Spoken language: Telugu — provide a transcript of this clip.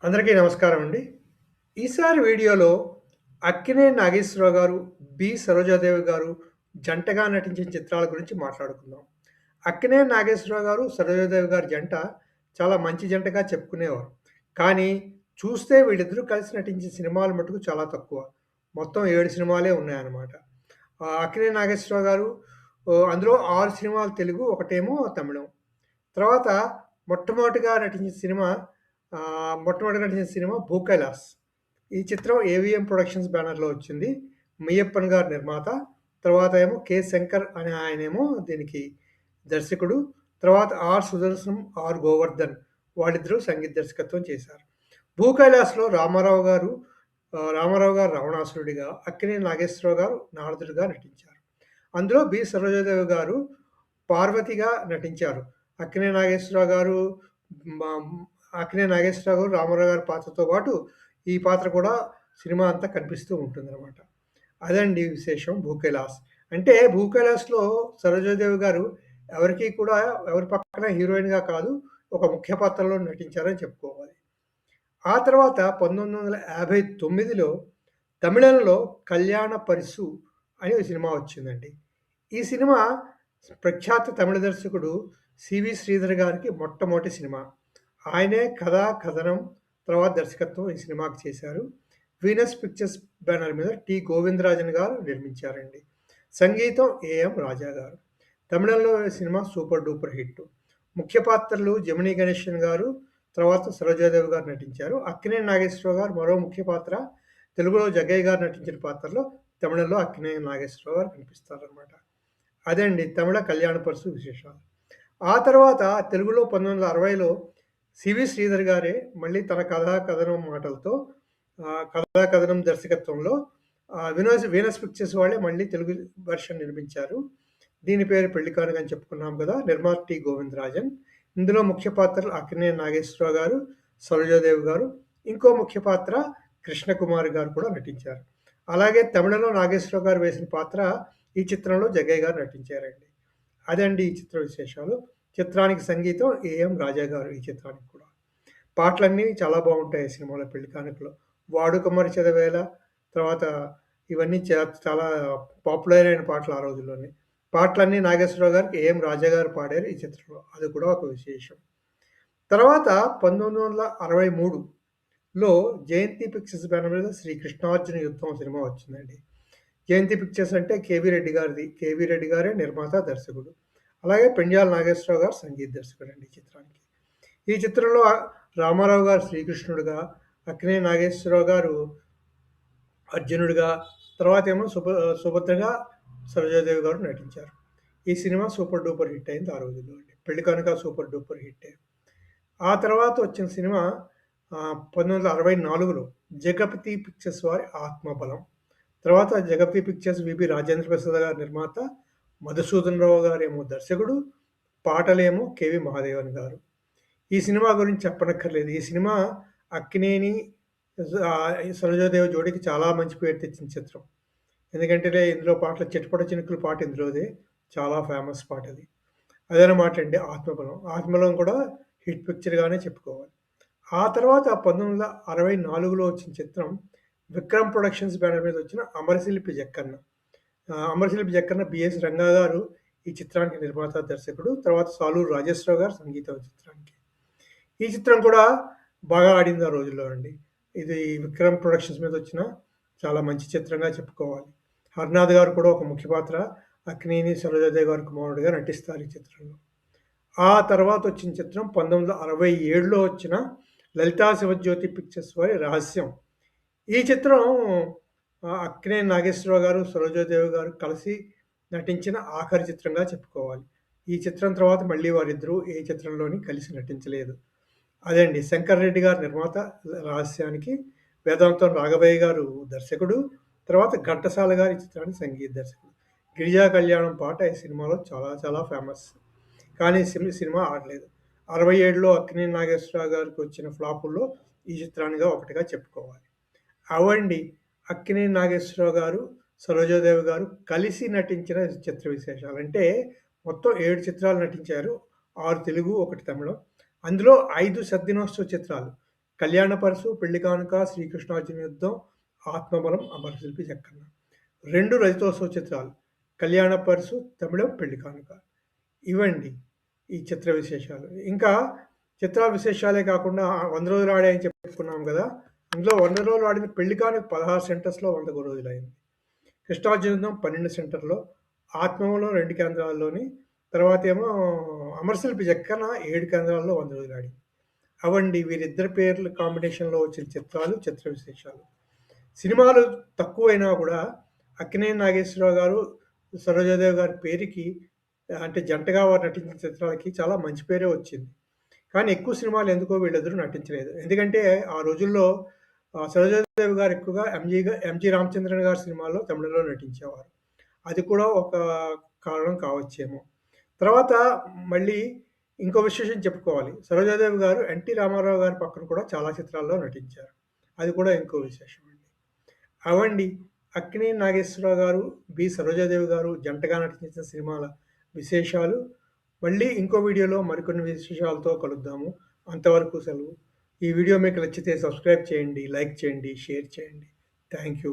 అందరికీ నమస్కారం అండి. ఈసారి వీడియోలో అక్కినేని నాగేశ్వరరావు గారు, బి. సరోజాదేవి గారు జంటగా నటించిన చిత్రాల గురించి మాట్లాడుకుందాం. అక్కినేని నాగేశ్వరరావు గారు, సరోజాదేవి గారి జంట చాలా మంచి జంటగా చెప్పుకునేవారు. కానీ చూస్తే వీళ్ళిద్దరూ కలిసి నటించిన సినిమాలు మటుకు చాలా తక్కువ. మొత్తం 7 సినిమాలే ఉన్నాయన్నమాట. అక్కినేని నాగేశ్వరరావు గారు అందులో 6 సినిమాలు తెలుగు, ఒకటేమో తమిళం. తర్వాత మొట్టమొదటిగా నటించిన సినిమా 'భూకైలాస్'. ఈ చిత్రం ఏవిఎం ప్రొడక్షన్స్ బ్యానర్‌లో వచ్చింది. మెయ్యప్పన్ గారు నిర్మాత. తర్వాత ఏమో కె. శంకర్ అనే ఆయనేమో దీనికి దర్శకుడు. తర్వాత ఆర్. సుదర్శనం, ఆర్. గోవర్ధన్ వాళ్ళిద్దరూ సంగీత దర్శకత్వం చేశారు. 'భూకైలాస్‌లో' రామారావు గారు రావణాసురుడిగా, అక్కినేని నాగేశ్వరరావు గారు నారదుడిగా నటించారు. అందులో బి. సరోజాదేవి గారు పార్వతిగా నటించారు. అక్కినేని నాగేశ్వరరావు గారు మా అక్కినేని నాగేశ్వరరావు గారు, రామారావు గారి పాత్రతో పాటు ఈ పాత్ర కూడా సినిమా అంతా కనిపిస్తూ ఉంటుందనమాట. అదండి విశేషం 'భూకైలాస్'. అంటే 'భూకైలాస్‌లో' సరోజాదేవి గారు ఎవరి పక్కన హీరోయిన్‌గా కాదు, ఒక ముఖ్య పాత్రలో నటించారని చెప్పుకోవాలి. ఆ తర్వాత 1959లో తమిళంలో 'కళ్యాణ పరిసు' అనే ఒక సినిమా వచ్చిందండి. ఈ సినిమా ప్రఖ్యాత తమిళ దర్శకుడు సివి శ్రీధర్ గారికి మొట్టమొదటి సినిమా. ఆయనే కథ, కథనం, తర్వాత దర్శకత్వం ఈ సినిమాకి చేశారు. వీనస్ పిక్చర్స్ బ్యానర్ మీద టి. గోవిందరాజన్ గారు నిర్మించారండి. సంగీతం ఏఎం రాజా గారు. తమిళంలో ఈ సినిమా సూపర్ డూపర్ హిట్. ముఖ్య పాత్రలు జమినీ గణేశన్ గారు, తర్వాత సరోజాదేవి గారు నటించారు. అక్కినేని నాగేశ్వరరావు గారు మరో ముఖ్య పాత్ర. తెలుగులో జగ్గయ్య గారు నటించిన పాత్రలో తమిళంలో అక్కినేని నాగేశ్వరరావు గారు కనిపిస్తారనమాట. అదండి తమిళ కళ్యాణ పరుసు విశేషాలు. ఆ తర్వాత తెలుగులో 1960లో సివి శ్రీధర్ గారే మళ్ళీ తన కథా కథనం మాటలతో కథా కథనం దర్శకత్వంలో వీనస్ పిక్చర్స్ వాళ్ళే మళ్ళీ తెలుగు వెర్షన్ నిర్మించారు. దీని పేరు పెళ్లి కానుక అని చెప్పుకున్నాం కదా. నిర్మాత టి. గోవిందరాజన్. ఇందులో ముఖ్య పాత్రలు అక్కినేని నాగేశ్వరరావు గారు, సరోజాదేవి గారు, ఇంకో ముఖ్య పాత్ర కృష్ణకుమారి గారు కూడా నటించారు. అలాగే తమిళంలో నాగేశ్వరరావు గారు వేసిన పాత్ర ఈ చిత్రంలో జగ్గయ్య గారు నటించారండి. అదండి ఈ చిత్ర విశేషాలు. చిత్రానికి సంగీతం ఏఎం రాజా గారు ఈ చిత్రానికి కూడా. పాటలన్నీ చాలా బావుంటాయి సినిమాలో 'పెళ్లి కానుకలో'. 'వాడుక మరిచెదవేళ' తర్వాత ఇవన్నీ చాలా పాపులర్ అయిన పాటలు ఆ రోజుల్లోనే. పాటలన్నీ నాగేశ్వరరావు గారికి ఏఎం రాజా గారు పాడారు ఈ చిత్రంలో. అది కూడా ఒక విశేషం. తర్వాత 1963లో జయంతి పిక్చర్స్ బ్యానర్ మీద 'శ్రీ కృష్ణార్జున యుద్ధం' సినిమా వచ్చిందండి. జయంతి పిక్చర్స్ అంటే కేవీ రెడ్డి గారిది. కేవీ రెడ్డి గారే నిర్మాత, దర్శకుడు. అలాగే పెండ్యాల నాగేశ్వరరావు గారు సంగీత దర్శకుడండి ఈ చిత్రానికి. ఈ చిత్రంలో రామారావు గారు శ్రీకృష్ణుడిగా, అక్కినేని నాగేశ్వరరావు గారు అర్జునుడిగా, తర్వాతేమో సుభద్రగా సరోజాదేవి గారు నటించారు. ఈ సినిమా సూపర్ డూపర్ హిట్ అయింది ఆ రోజుల్లో అండి. 'పెళ్లి కానుక' సూపర్ డూపర్ హిట్టే. ఆ తర్వాత వచ్చిన సినిమా 1964లో జగపతి పిక్చర్స్ వారి 'ఆత్మబలం'. తర్వాత జగపతి పిక్చర్స్ విబి రాజేంద్ర ప్రసాద్ గారు నిర్మాత, మధుసూదన్ రావు గారేమో దర్శకుడు, పాటలేమో కెవి మహాదేవన్ గారు. ఈ సినిమా గురించి చెప్పనక్కర్లేదు. ఈ సినిమా అక్కినేని, సరోజాదేవి జోడీకి చాలా మంచి పేరు తెచ్చిన చిత్రం. ఎందుకంటే ఇందులో పాటలు 'చిటపట చినుకులు' పాట ఇందులోదే. చాలా ఫేమస్ పాటది. అదనమాటండి 'ఆత్మబలం'. 'ఆత్మబలం' కూడా హిట్ పిక్చర్‌గానే చెప్పుకోవాలి. ఆ తర్వాత 1964లో వచ్చిన చిత్రం విక్రమ్ ప్రొడక్షన్స్ బ్యానర్ మీద వచ్చిన 'అమరశిల్పి జక్కన్న'. 'అమరశిల్పి జక్కన్న' బిఎస్ రంగా గారు ఈ చిత్రానికి నిర్మాత, దర్శకుడు. తర్వాత సాలూరు రాజేశ్వరరావు గారు సంగీతం ఈ చిత్రానికి. ఈ చిత్రం కూడా బాగా ఆడింది ఆ రోజుల్లో అండి. ఇది విక్రమ్ ప్రొడక్షన్స్ మీద వచ్చిన చాలా మంచి చిత్రంగా చెప్పుకోవాలి. హర్నాథ్ గారు కూడా ఒక ముఖ్య పాత్ర. అక్కినేని, సరోజాదేవి గారి కుమారుడిగా నటిస్తారు ఈ చిత్రంలో. ఆ తర్వాత వచ్చిన చిత్రం 1967లో వచ్చిన లలితా శివజ్యోతి పిక్చర్స్ వారి 'రహస్యం'. ఈ చిత్రం అక్కినేని నాగేశ్వరరావు గారు, సరోజాదేవి గారు కలిసి నటించిన ఆఖరి చిత్రంగా చెప్పుకోవాలి. ఈ చిత్రం తర్వాత మళ్ళీ వారిద్దరూ ఏ చిత్రంలోని కలిసి నటించలేదు. అదండి. శంకర్ రెడ్డి గారు నిర్మాత 'రహస్యానికి'. వేదాంతం రాఘవయ్య గారు దర్శకుడు. తర్వాత ఘంటసాల గారు ఈ చిత్రానికి సంగీత దర్శకుడు. 'గిరిజా కళ్యాణం' పాట ఈ సినిమాలో చాలా చాలా ఫేమస్. కానీ సినిమా ఆడలేదు. 67లో అక్కినేని నాగేశ్వరరావు గారికి వచ్చిన ఫ్లాపుల్లో ఈ చిత్రానిగా ఒకటిగా చెప్పుకోవాలి. అవండి అక్కినేని నాగేశ్వరరావు గారు, సరోజాదేవి గారు కలిసి నటించిన చిత్ర విశేషాలు. అంటే మొత్తం 7 చిత్రాలు నటించారు. 6 తెలుగు, 1 తమిళం. అందులో 5 సద్దినోత్సవ చిత్రాలు. కళ్యాణపరసు, పెళ్లి కానుక, శ్రీకృష్ణార్జున యుద్ధం, ఆత్మబలం, అమరశిల్పి జక్కన్న. 2 రజతోత్సవ చిత్రాలు. కళ్యాణపరసు, తమిళం, పెళ్లి కానుక. ఇవండి ఈ చిత్ర విశేషాలు. ఇంకా చిత్ర విశేషాలే కాకుండా 100 రోజులు ఆడాయని చెప్పుకున్నాం కదా! అందులో 100 రోజులు ఆడిన పెళ్లి కానుక 16 సెంటర్స్‌లో 100 రోజులయింది. కృష్ణార్జున 12 సెంటర్‌లో, ఆత్మబలం 2 కేంద్రాల్లోని, తర్వాతేమో అమరశిల్పి జక్కన్న 7 కేంద్రాల్లో 100 రోజులు ఆడింది. అవండి వీరిద్దరి పేర్ల కాంబినేషన్‌లో వచ్చిన చిత్రాలు, చిత్ర విశేషాలు. సినిమాలు తక్కువైనా కూడా అక్కినేని నాగేశ్వరరావు గారు, సరోజాదేవి గారి పేరుకి అంటే జంటగా వారు నటించిన చిత్రాలకి చాలా మంచి పేరే వచ్చింది. కానీ ఎక్కువ సినిమాలు ఎందుకో వీళ్ళిద్దరూ నటించలేదు. ఎందుకంటే ఆ రోజుల్లో సరోజాదేవి గారు ఎక్కువగా 'ఎంజీ రామచంద్రన్' గారి సినిమాల్లో తమిళంలో నటించేవారు. అది కూడా ఒక కారణం కావచ్చేమో. తర్వాత మళ్ళీ ఇంకో విశేషం చెప్పుకోవాలి. సరోజాదేవి గారు 'ఎన్టీ రామారావు' గారి పక్కన కూడా చాలా చిత్రాల్లో నటించారు. అది కూడా ఇంకో విశేషం అండి. అవండి అక్కినేని నాగేశ్వరరావు గారు, సరోజాదేవి గారు జంటగా నటించిన సినిమాల విశేషాలు. మళ్ళీ ఇంకో వీడియోలో మరికొన్ని విశేషాలతో కలుద్దాము. అంతవరకు సెలవు. ఈ వీడియో మీకు నచ్చితే సబ్స్క్రైబ్ చేయండి, లైక్ చేయండి, షేర్ చేయండి. Thank you.